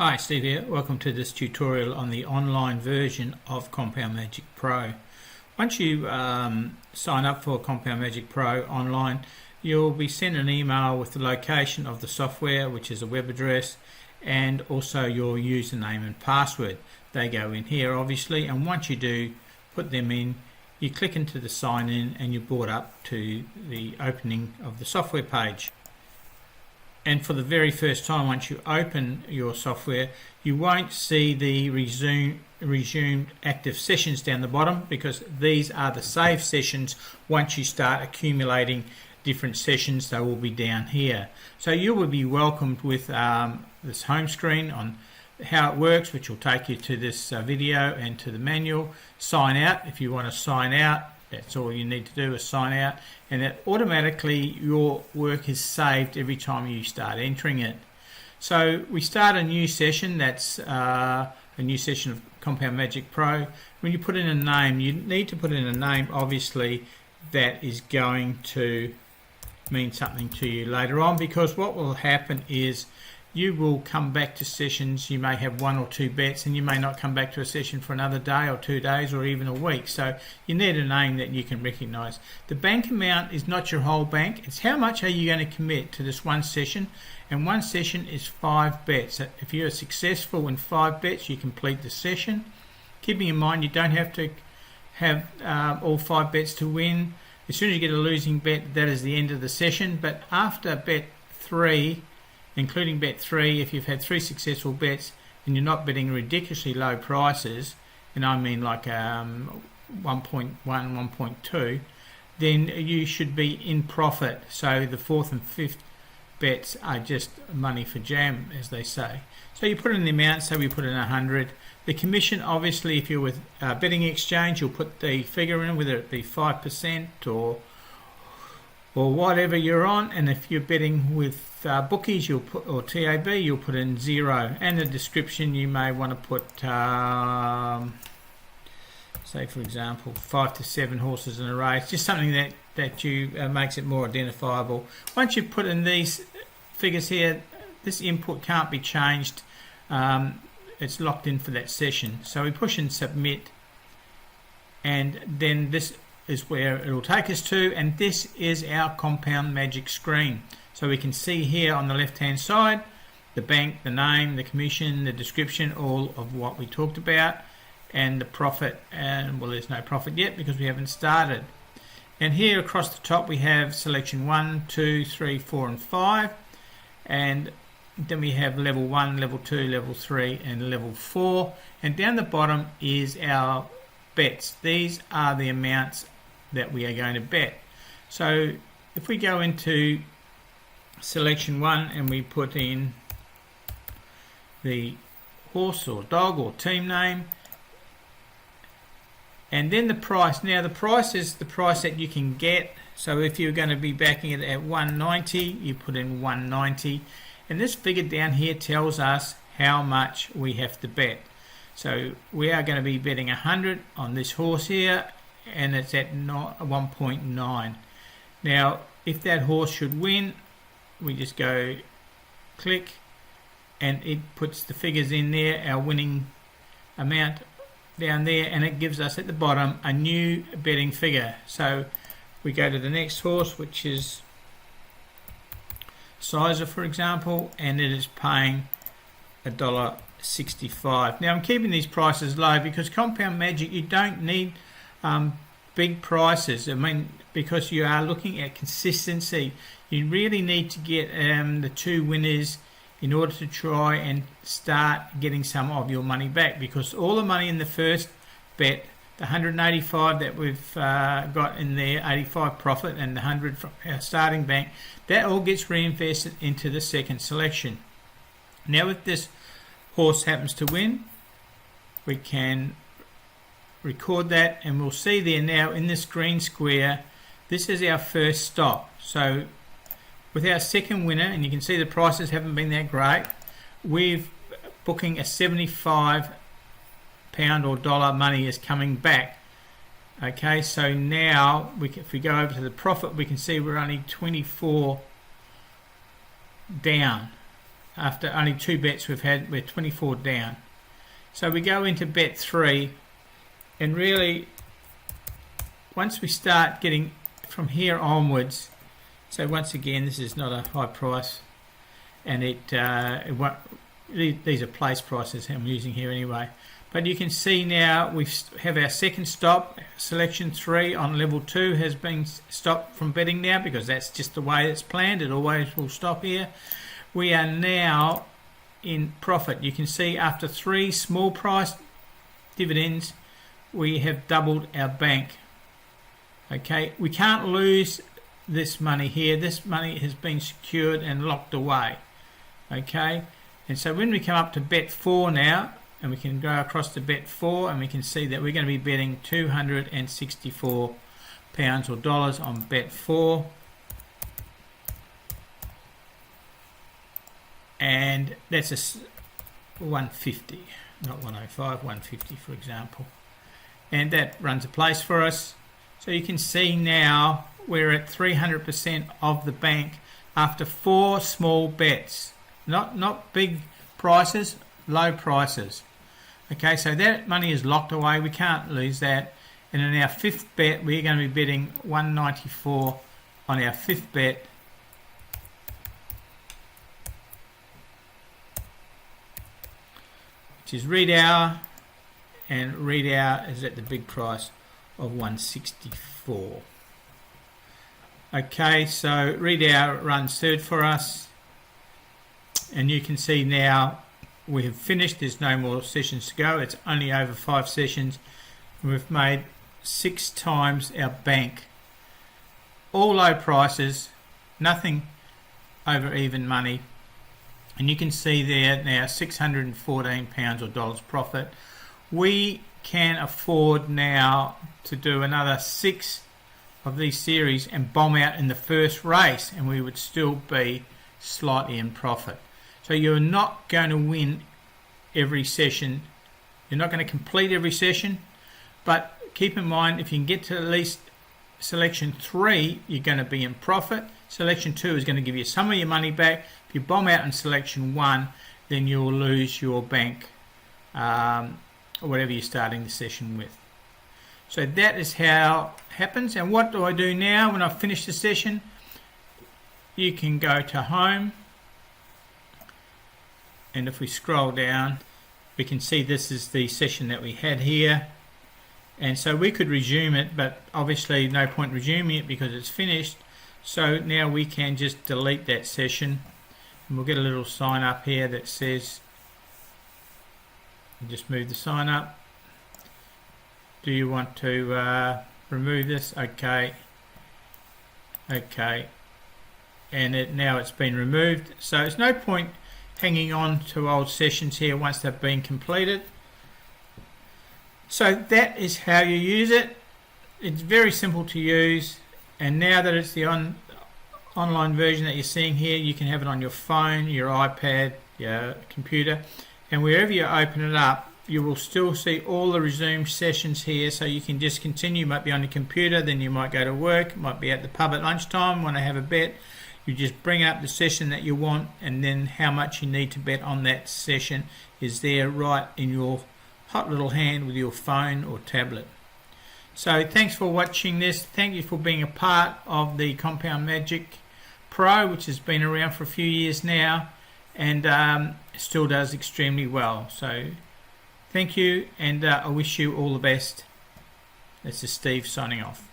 Hi, Steve here. Welcome to this tutorial on the online version of Compound Magic Pro. Once you sign up for Compound Magic Pro online, you'll be sent an email with the location of the software, which is a web address, and also your username and password. They go in here obviously, and once you do put them in, you click into the sign in and you're brought up to the opening of the software page. And for the very first time, once you open your software, you won't see the resumed active sessions down the bottom, because these are the save sessions. Once you start accumulating different sessions, they will be down here. So you will be welcomed with this home screen on how it works, which will take you to this video and to the manual. Sign out if you want to sign out. That's all you need to do is sign out, and that automatically your work is saved every time you start entering it. So we start a new session. That's a new session of Compound Magic Pro. When you put in a name, you need to put in a name obviously that is going to mean something to you later on, because what will happen is you will come back to sessions. You may have one or two bets, and you may not come back to a session for another day or 2 days or even a week. So you need a name that you can recognize. The bank amount is not your whole bank. It's how much are you going to commit to this one session, and one session is 5 bets. If you're successful in 5 bets, you complete the session. Keeping in mind you don't have to have all 5 bets to win. As soon as you get a losing bet, that is the end of the session. But after bet 3, including bet 3, if you've had 3 successful bets and you're not betting ridiculously low prices, and I mean like 1.1, 1.2, then you should be in profit. So the 4th and 5th bets are just money for jam, as they say. So you put in the amount, so we put in 100. The commission, obviously, if you're with betting exchange, you'll put the figure in, whether it be 5% or whatever you're on. And if you're betting with bookies, you'll put, or TAB, you'll put in 0. And the description, you may want to put say for example 5 to 7 horses in a race, just something that you makes it more identifiable. Once you put in these figures here, this input can't be changed. It's locked in for that session. So we push and submit, and then this is where it will take us to, and this is our Compound Magic screen. So we can see here on the left hand side the bank, the name, the commission, the description, all of what we talked about, and the profit. And well, there's no profit yet because we haven't started. And here across the top we have selection 1, 2, 3, 4 and 5, and then we have level 1, level 2, level 3 and level 4, and down the bottom is our bets. These are the amounts that we are going to bet. So if we go into selection 1 and we put in the horse or dog or team name, and then the price. Now the price is the price that you can get. So if you're going to be backing it at 190, you put in 190, and this figure down here tells us how much we have to bet. So we are going to be betting 100 on this horse here, and it's at 1.9. Now if that horse should win, we just go click and it puts the figures in there, our winning amount down there, and it gives us at the bottom a new betting figure. So we go to the next horse, which is Sizer for example, and it is paying $1.65. Now I'm keeping these prices low because Compound Magic, you don't need big prices. I mean, because you are looking at consistency, you really need to get the 2 winners in order to try and start getting some of your money back, because all the money in the first bet, the 185 that we've got in there, 85 profit, and the 100 from our starting bank, that all gets reinvested into the second selection. Now if this horse happens to win, we can record that, and we'll see there now in this green square, this is our first stop. So with our second winner, and you can see the prices haven't been that great, we're booking a 75 pound or dollar money is coming back. Okay, so now if we go over to the profit, we can see we're only 24 down. after only 2 bets we've had, we're 24 down. So we go into bet 3, and really once we start getting from here onwards, so once again this is not a high price, and it won't, these are place prices I'm using here anyway, but you can see now we have our second stop. Selection 3 on level 2 has been stopped from betting now, because that's just the way it's planned. It always will stop here. We are now in profit. You can see after 3 small price dividends we have doubled our bank. Okay, we can't lose this money here. This money has been secured and locked away. Okay, and so when we come up to bet 4 now, and we can go across to bet 4, and we can see that we're going to be betting £264 or dollars on bet 4, and that's a 150, not 105, 150 for example, and that runs a place for us. So you can see now we're at 300% of the bank after 4 small bets, not big prices, low prices. Okay, so that money is locked away, we can't lose that. And in our 5th bet, we're going to be betting 194 on our 5th bet. Which is read hour, and read hour is at the big price of 164. Okay, so read hour runs 3rd for us, and you can see now we have finished. There's no more sessions to go. It's only over 5 sessions. We've made 6 times our bank. All low prices, nothing over even money. And you can see there now £614 or dollars profit. We can afford now to do another 6 of these series and bomb out in the first race, and we would still be slightly in profit. So you're not going to win every session. You're not going to complete every session, but keep in mind, if you can get to at least selection 3, you're going to be in profit. Selection 2 is going to give you some of your money back. If you bomb out in selection 1, then you'll lose your bank, or whatever you're starting the session with. So that is how it happens. And what do I do now when I've finished the session? You can go to home, and if we scroll down, we can see this is the session that we had here, and so we could resume it, but obviously no point resuming it because it's finished. So now we can just delete that session, and we'll get a little sign up here that says, just move the sign up, do you want to remove this? Okay, and now it's been removed. So it's no point hanging on to old sessions here once they've been completed. So that is how you use it. It's very simple to use, and now that it's the online version that you're seeing here, you can have it on your phone, your iPad, your computer, and wherever you open it up, you will still see all the resumed sessions here, so you can just continue. You might be on your computer, then you might go to work, might be at the pub at lunchtime, want to have a bet. You just bring up the session that you want, and then how much you need to bet on that session is there right in your hot little hand with your phone or tablet. So thanks for watching this. Thank you for being a part of the Compound Magic Pro, which has been around for a few years now, and still does extremely well. So thank you, and I wish you all the best. This is Steve signing off.